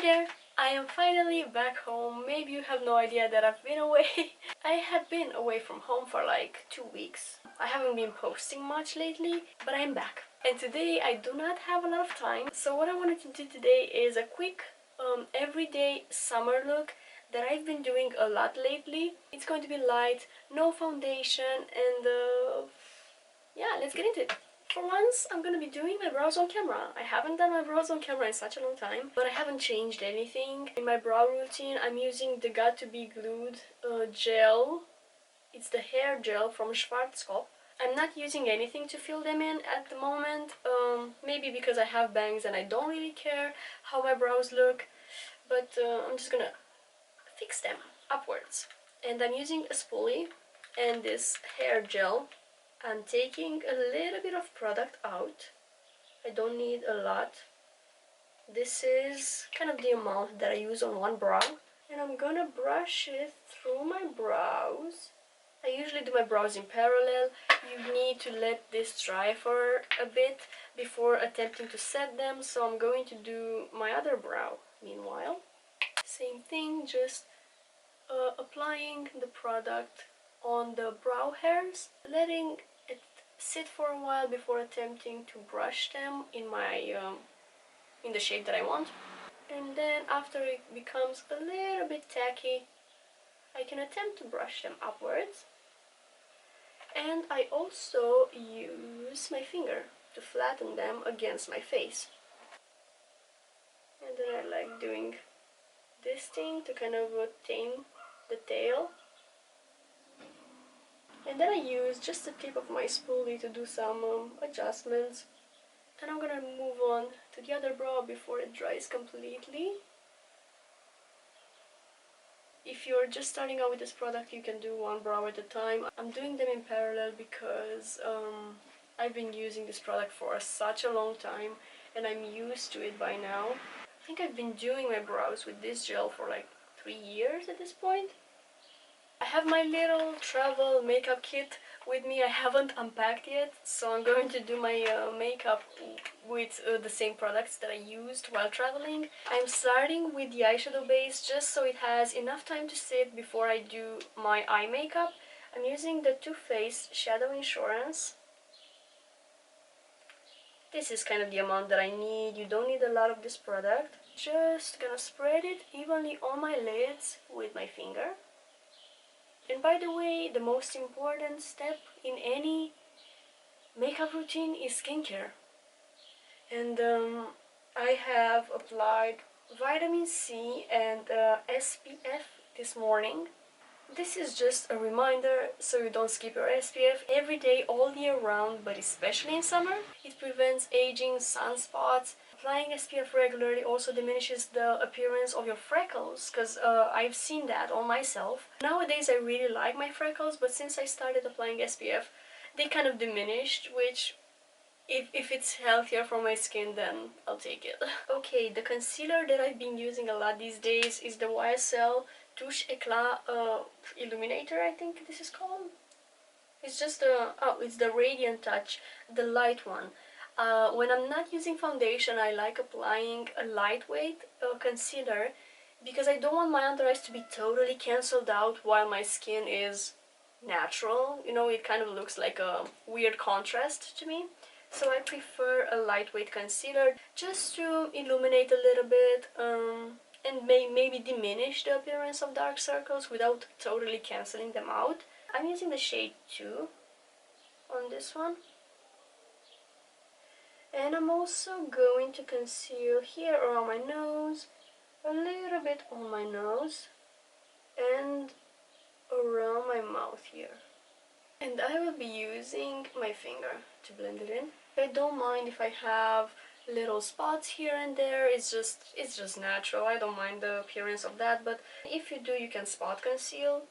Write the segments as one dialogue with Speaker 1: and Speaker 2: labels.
Speaker 1: there! I am finally back home. Maybe you have no idea that I've been away. I have been away from home for like 2 weeks. I haven't been posting much lately, but I'm back. And today I do not have a lot of time. So what I wanted to do today is a quick everyday summer look that I've been doing a lot lately. It's going to be light, no foundation, and yeah, let's get into it. For once, I'm gonna be doing my brows on camera. I haven't done my brows on camera in such a long time, but I haven't changed anything. In my brow routine, I'm using the Got to Be Glued gel. It's the hair gel from Schwarzkopf. I'm not using anything to fill them in at the moment, maybe because I have bangs and I don't really care how my brows look, but I'm just gonna fix them upwards. And I'm using a spoolie and this hair gel. I'm taking a little bit of product out. I don't need a lot. This is kind of the amount that I use on one brow. And I'm gonna brush it through my brows. I usually do my brows in parallel. You need to let this dry for a bit before attempting to set them. So I'm going to do my other brow meanwhile. Same thing, just applying the product on the brow hairs, letting it sit for a while before attempting to brush them in my in the shape that I want. And then after it becomes a little bit tacky, I can attempt to brush them upwards. And I also use my finger to flatten them against my face. And then I like doing this thing to kind of tame the tail. And then I use just the tip of my spoolie to do some adjustments. And I'm gonna move on to the other brow before it dries completely. If you're just starting out with this product, you can do one brow at a time. I'm doing them in parallel because I've been using this product for such a long time and I'm used to it by now. I think I've been doing my brows with this gel for like 3 years at this point. I have my little travel makeup kit with me. I haven't unpacked yet, so I'm going to do my makeup with the same products that I used while traveling. I'm starting with the eyeshadow base just so it has enough time to sit before I do my eye makeup. I'm using the Too Faced Shadow Insurance. This is kind of the amount that I need. You don't need a lot of this product. Just gonna spread it evenly on my lids with my finger. And by the way, the most important step in any makeup routine is skincare. And I have applied vitamin C and SPF this morning. This is just a reminder so you don't skip your SPF every day all year round, but especially in summer. It prevents aging, sunspots. Applying SPF regularly also diminishes the appearance of your freckles, because I've seen that on myself. Nowadays I really like my freckles, but since I started applying SPF, they kind of diminished, which if it's healthier for my skin, then I'll take it. Okay, the concealer that I've been using a lot these days is the YSL Touche Eclat Illuminator, I think this is called. It's just it's the Radiant Touch, the light one. When I'm not using foundation, I like applying a lightweight concealer because I don't want my under eyes to be totally cancelled out while my skin is natural. You know, it kind of looks like a weird contrast to me. So I prefer a lightweight concealer just to illuminate a little bit and maybe diminish the appearance of dark circles without totally cancelling them out. I'm using the shade 2 on this one. And I'm also going to conceal here around my nose, a little bit on my nose, and around my mouth here. And I will be using my finger to blend it in. I don't mind if I have little spots here and there. It's just natural. I don't mind the appearance of that, but if you do, you can spot conceal.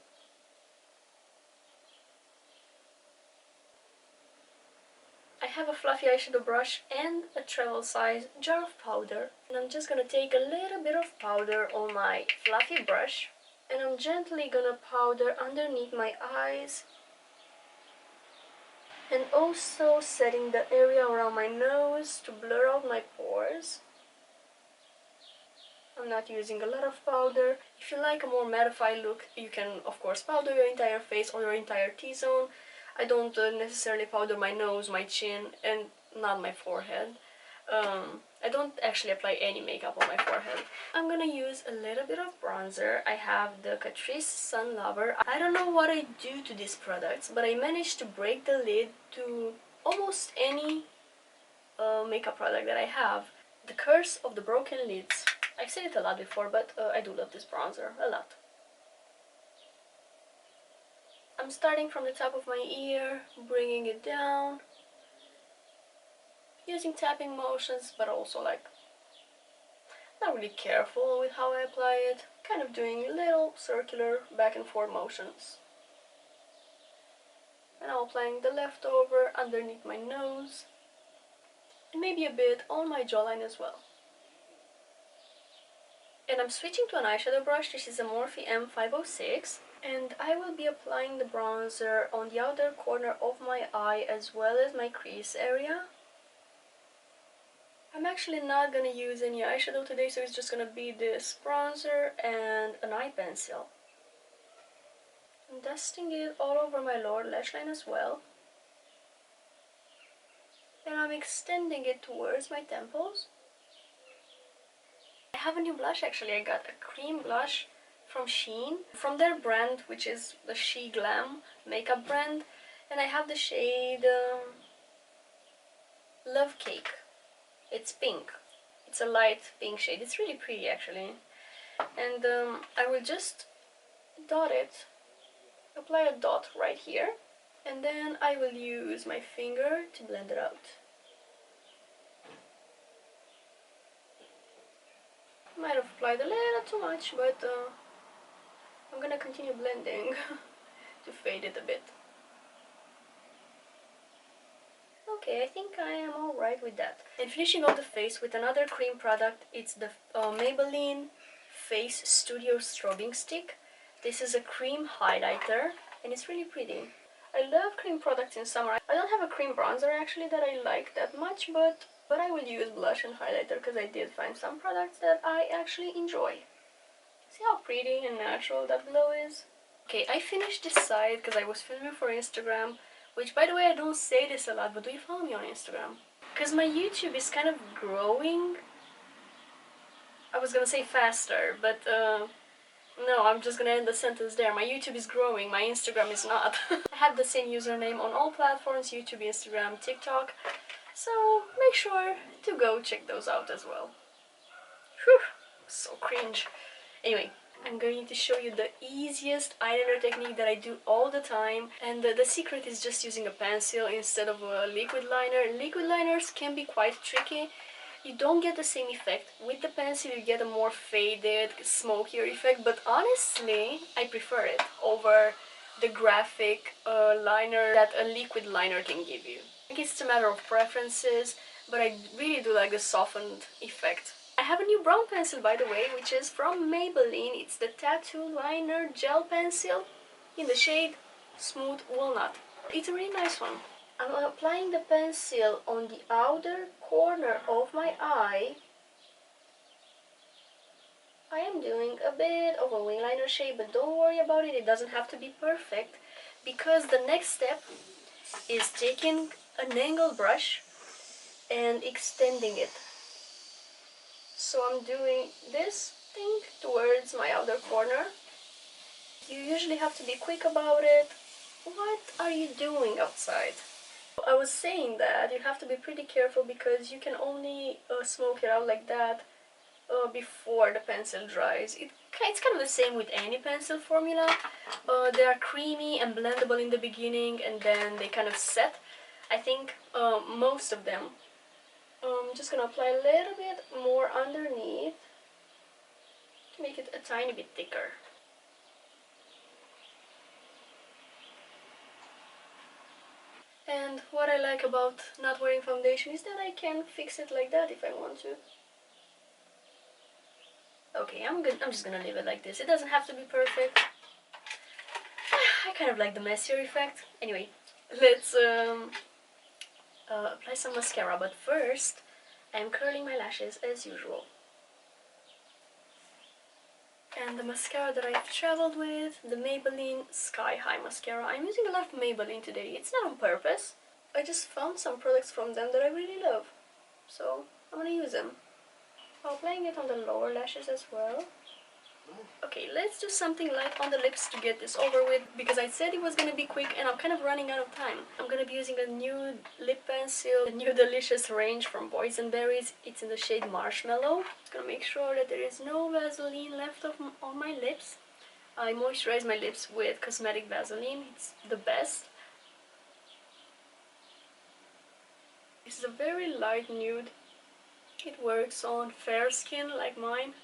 Speaker 1: I have a fluffy eyeshadow brush and a travel size jar of powder, and I'm just gonna take a little bit of powder on my fluffy brush, and I'm gently gonna powder underneath my eyes and also setting the area around my nose to blur out my pores. I'm not using a lot of powder. If you like a more mattified look, you can of course powder your entire face or your entire T-zone. I don't necessarily powder my nose, my chin, and not my forehead. I don't actually apply any makeup on my forehead. I'm gonna use a little bit of bronzer. I have the Catrice Sun Lover. I don't know what I do to these products, but I managed to break the lid to almost any makeup product that I have. The curse of the broken lids. I've said it a lot before, but I do love this bronzer a lot. I'm starting from the top of my ear, bringing it down, using tapping motions, but also like not really careful with how I apply it. Kind of doing little circular back and forth motions. And I'm applying the leftover underneath my nose, and maybe a bit on my jawline as well. And I'm switching to an eyeshadow brush. This is a Morphe M506, and I will be applying the bronzer on the outer corner of my eye as well as my crease area. I'm actually not gonna use any eyeshadow today, so it's just gonna be this bronzer and an eye pencil. I'm dusting it all over my lower lash line as well. And I'm extending it towards my temples. I have a new blush actually. I got a cream blush from Shein, from their brand, which is the Sheglam makeup brand. And I have the shade Love Cake. It's pink. It's a light pink shade. It's really pretty actually. And I will just dot it, apply a dot right here, and then I will use my finger to blend it out. Might have applied a little too much, but I'm gonna continue blending to fade it a bit. Okay, I think I am alright with that. And finishing off the face with another cream product, it's the Maybelline Face Studio Strobing Stick. This is a cream highlighter, and it's really pretty. I love cream products in summer. I don't have a cream bronzer actually that I like that much, but I will use blush and highlighter because I did find some products that I actually enjoy. See how pretty and natural that glow is? Okay, I finished this side because I was filming for Instagram, which by the way, I don't say this a lot, but do you follow me on Instagram? Because my YouTube is kind of growing. I was gonna say faster, but no, I'm just gonna end the sentence there. My YouTube is growing, my Instagram is not. I have the same username on all platforms, YouTube, Instagram, TikTok, so make sure to go check those out as well. Whew, so cringe. Anyway, I'm going to show you the easiest eyeliner technique that I do all the time, and the secret is just using a pencil instead of a liquid liner. Liquid liners can be quite tricky. You don't get the same effect. With the pencil you get a more faded, smokier effect, but honestly I prefer it over the graphic liner that a liquid liner can give you. I think it's a matter of preferences, but I really do like the softened effect. I have a new brown pencil by the way, which is from Maybelline. It's the Tattoo Liner Gel Pencil in the shade Smooth Walnut. It's a really nice one. I'm applying the pencil on the outer corner of my eye. I am doing a bit of a wing liner shape, but don't worry about it, it doesn't have to be perfect, because the next step is taking an angled brush and extending it. So I'm doing this thing towards my outer corner. You usually have to be quick about it. What are you doing outside? I was saying that you have to be pretty careful because you can only smoke it out like that before the pencil dries. It's kind of the same with any pencil formula. They are creamy and blendable in the beginning, and then they kind of set. I think most of them. I'm just gonna apply a little bit more underneath to make it a tiny bit thicker. And what I like about not wearing foundation is that I can fix it like that if I want to. Okay, I'm just gonna leave it like this. It doesn't have to be perfect. I kind of like the messier effect. Anyway, let's apply some mascara, but first I'm curling my lashes as usual. And the mascara that I've traveled with, the Maybelline Sky High mascara. I'm using a lot of Maybelline today. It's not on purpose. I just found some products from them that I really love. So I'm gonna use them. I'm applying it on the lower lashes as well. Okay, let's do something light on the lips to get this over with, because I said it was gonna be quick and I'm kind of running out of time. I'm gonna be using a nude lip pencil, the Nudelicious range from Boysenberries. It's in the shade Marshmallow. Just gonna make sure that there is no Vaseline left on my lips. I moisturize my lips with cosmetic Vaseline. It's the best. This is a very light nude. It works on fair skin like mine.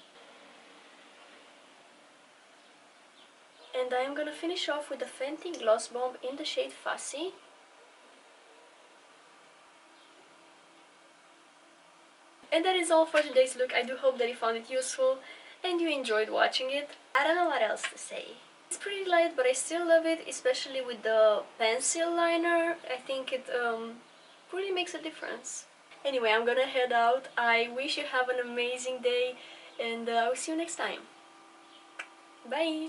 Speaker 1: And I'm gonna finish off with the Fenty Gloss Bomb in the shade Fussy. And that is all for today's look. I do hope that you found it useful and you enjoyed watching it. I don't know what else to say. It's pretty light, but I still love it, especially with the pencil liner. I think it really makes a difference. Anyway, I'm gonna head out. I wish you have an amazing day, and I'll see you next time. Bye!